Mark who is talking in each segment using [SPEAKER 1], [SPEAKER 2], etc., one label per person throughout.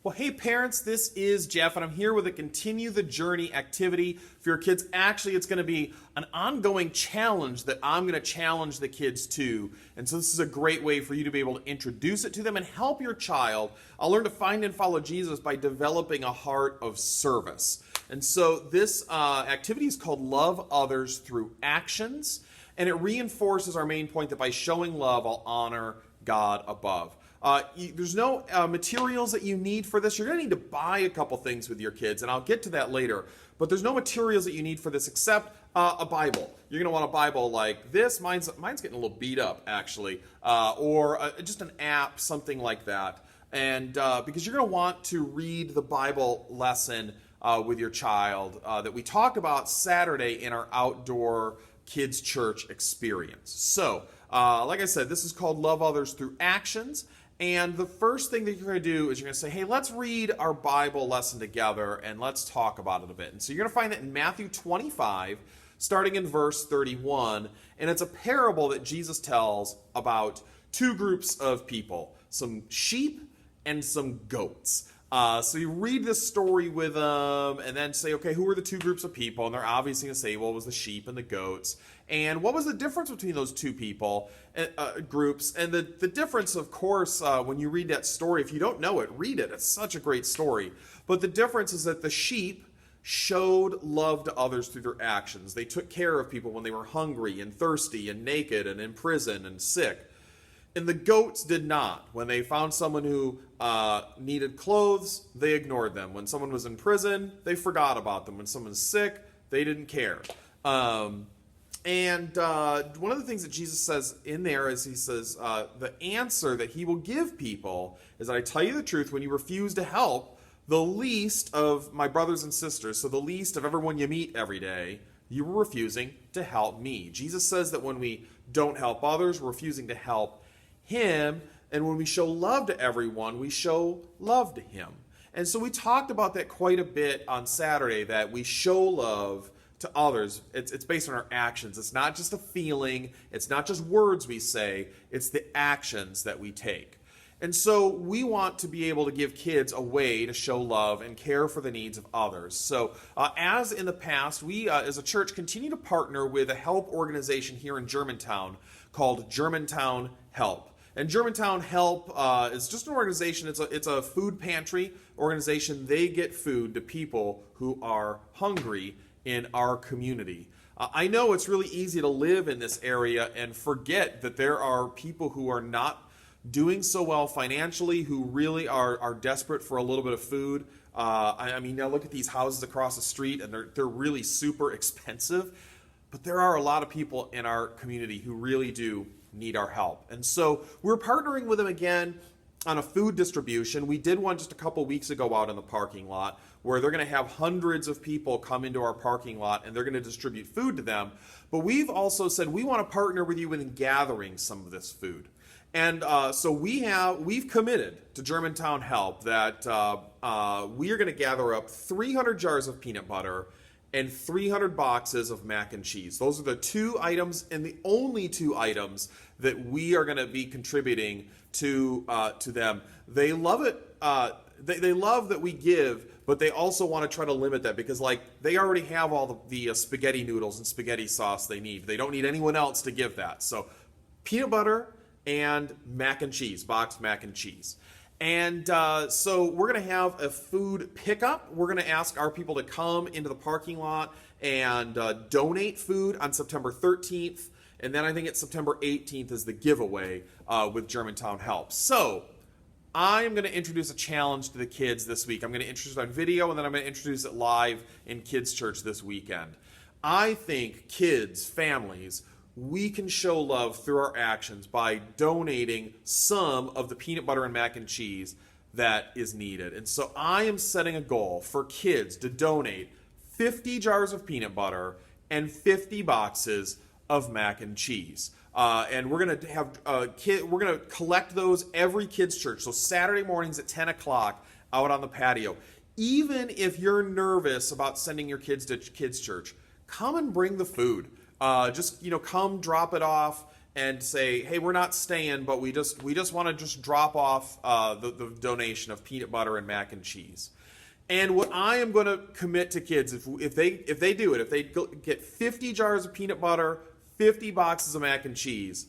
[SPEAKER 1] Well, hey parents, this is Jeff, and I'm here with a Continue the Journey activity for your kids. Actually, it's going to be an ongoing challenge that I'm going to challenge the kids to. And so this is a great way for you to be able to introduce it to them and help your child learn to find and follow Jesus by developing a heart of service. And so this activity is called Love Others Through Actions, and it reinforces our main point that by showing love, I'll honor God above. There's no materials that you need for this. You're going to need to buy a couple things with your kids, and I'll get to that later. But there's no materials that you need for this except a Bible. You're going to want a Bible like this. Mine's getting a little beat up, actually. Or just an app, something like that. And because you're going to want to read the Bible lesson with your child that we talked about Saturday in our outdoor kids' church experience. So, like I said, this is called Love Others Through Actions. And the first thing that you're going to do is you're going to say, hey, let's read our Bible lesson together and let's talk about it a bit. And so you're going to find that in Matthew 25, starting in verse 31. And it's a parable that Jesus tells about two groups of people, some sheep and some goats. So you read this story with them and then say, okay, who are the two groups of people? And they're obviously going to say, well, it was the sheep and the goats. And what was the difference between those two people groups? And the difference, of course, when you read that story, if you don't know it, read it. It's such a great story. But the difference is that the sheep showed love to others through their actions. They took care of people when they were hungry and thirsty and naked and in prison and sick. And the goats did not. When they found someone who needed clothes, they ignored them. When someone was in prison, they forgot about them. When someone's sick, they didn't care. And one of the things that Jesus says in there is he says, the answer that he will give people is that I tell you the truth, when you refuse to help the least of my brothers and sisters, so the least of everyone you meet every day, you were refusing to help me. Jesus says that when we don't help others, we're refusing to help him. And when we show love to everyone, we show love to him. And so we talked about that quite a bit on Saturday, that we show love to others. It's based on our actions. It's not just a feeling. It's not just words we say. It's the actions that we take. And so we want to be able to give kids a way to show love and care for the needs of others. So as in the past, we as a church continue to partner with a help organization here in Germantown called Germantown Help. And Germantown Help is just an organization. It's a food pantry organization. They get food to people who are hungry in our community. I know it's really easy to live in this area and forget that there are people who are not doing so well financially, who really are desperate for a little bit of food. I mean, now look at these houses across the street, and they're really super expensive. But there are a lot of people in our community who really do need our help. And so we're partnering with them again on a food distribution. We did one just a couple weeks ago out in the parking lot where they're going to have hundreds of people come into our parking lot and they're going to distribute food to them. But we've also said we want to partner with you in gathering some of this food. And so we've committed to Germantown Help that we are going to gather up 300 jars of peanut butter and 300 boxes of mac and cheese. Those are the two items and the only two items that we are going to be contributing to them. They love it. They love that we give, but they also want to try to limit that because, like, they already have all the spaghetti noodles and spaghetti sauce they need. They don't need anyone else to give that. So peanut butter and mac and cheese, boxed mac and cheese. And so we're going to have a food pickup. We're going to ask our people to come into the parking lot and donate food on September 13th. And then I think it's September 18th is the giveaway with Germantown Help. So I'm going to introduce a challenge to the kids this week. I'm going to introduce it on video, and then I'm going to introduce it live in Kids Church this weekend. I think kids, families, we can show love through our actions by donating some of the peanut butter and mac and cheese that is needed. And so I am setting a goal for kids to donate 50 jars of peanut butter and 50 boxes of mac and cheese. And we're going to have we're going to collect those every kids' church. So Saturday mornings at 10 o'clock out on the patio. Even if you're nervous about sending your kids to kids' church, come and bring the food. Just come drop it off and say, hey, we're not staying, but we just want to just drop off the donation of peanut butter and mac and cheese. And what I am going to commit to kids, if they do it, if they get 50 jars of peanut butter, 50 boxes of mac and cheese,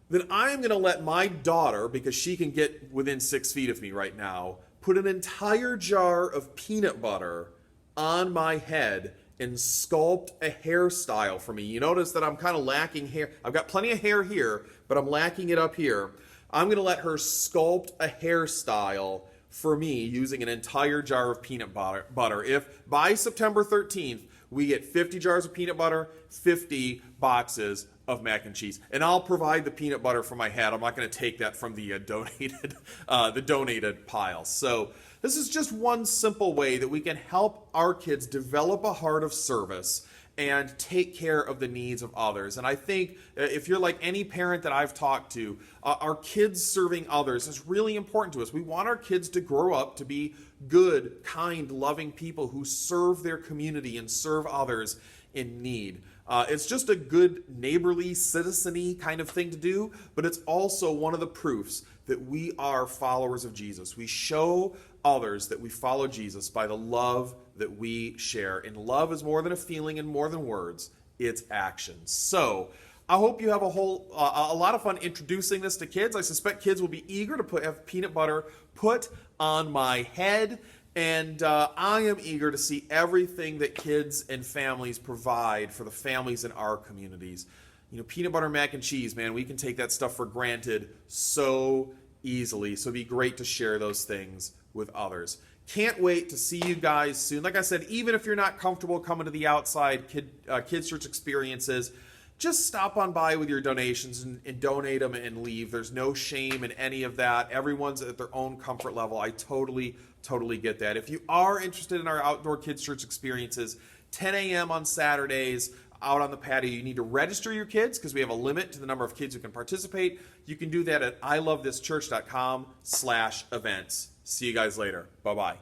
[SPEAKER 1] then I am going to let my daughter, because she can get within 6 feet of me right now, put an entire jar of peanut butter on my head and sculpt a hairstyle for me. You notice that I'm kind of lacking hair. I've got plenty of hair here, but I'm lacking it up here. I'm going to let her sculpt a hairstyle for me using an entire jar of peanut butter. If by September 13th we get 50 jars of peanut butter, 50 boxes of mac and cheese, and I'll provide the peanut butter for my head. I'm not going to take that from the donated pile. So this is just one simple way that we can help our kids develop a heart of service and take care of the needs of others. And I think if you're like any parent that I've talked to, our kids serving others is really important to us. We want our kids to grow up to be good, kind, loving people who serve their community and serve others in need. It's just a good neighborly, citizen-y kind of thing to do, but it's also one of the proofs that we are followers of Jesus. We show others that we follow Jesus by the love that we share. And love is more than a feeling and more than words. It's actions. So I hope you have a lot of fun introducing this to kids. I suspect kids will be eager to have peanut butter put on my head. And I am eager to see everything that kids and families provide for the families in our communities. You know, peanut butter, mac and cheese, man, we can take that stuff for granted so easily. So it'd be great to share those things with others. Can't wait to see you guys soon. Like I said, even if you're not comfortable coming to the outside Kids Church experiences, just stop on by with your donations and donate them and leave. There's no shame in any of that. Everyone's at their own comfort level. I totally get that. If you are interested in our outdoor Kids Church experiences, 10 a.m. on Saturdays out on the patio, you need to register your kids because we have a limit to the number of kids who can participate. You can do that at ilovethischurch.com/events. See you guys later. Bye-bye.